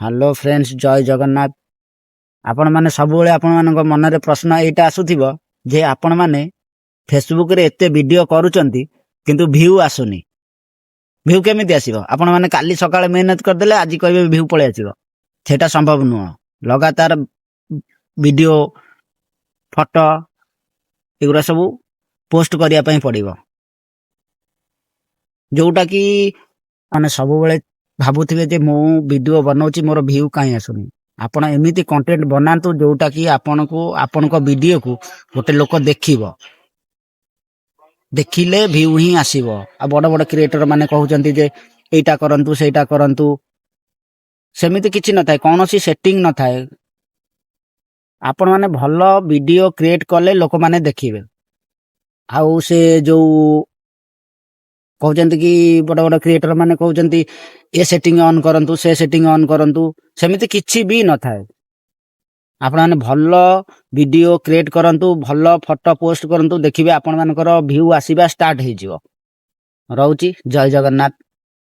Hello friends जय जगन्नाथ। आपण माने सबुबले आपण मानक मनरे प्रश्न एटा आसुथिबो जे आपण माने फेसबुक रे एते वीडियो करूचंती किंतु व्यू आसुनी। व्यू केमिति आसीबो? आपण माने काली सकाळे मेहनत कर देले आज कहबे व्यू पळे आसीबो। सेटा संभव नुह। लगातार वीडियो फोटो एगुरा सब पोस्ट करिया पई पड़िबो। जोटा कि माने सबुबले भाबुथिबे जे मो वीडियो बनाउची मोर व्यू काई आसुनी। आपण एमिति कंटेंट बनांतु जोटा कि आपनको वीडियो को गोटे लोक देखिबो। देखिले व्यू ही आसीबो। आ बड़ बड़ क्रिएटर माने कहउचंती जे एटा करंतु सेटा करंतु सेमिति किछि न थाए, कोनोसी सेटिंग न थाए। आपण माने भलो वीडियो क्रिएट करले लोक माने देखिबे। आउ से जो कहउचंती कि बड़ बड़ क्रिएटर माने कहउचंती ए सेटिंग ऑन करंतु से सेटिंग ऑन करंतु सेमिति किछि भी न थाए। आपण माने भलो वीडियो क्रिएट करंतु, भलो फोटो पोस्ट करंतु, देखिबे आपण मानकर व्यू आसीबा स्टार्ट हे जिवो। रहउची जय जगन्नाथ।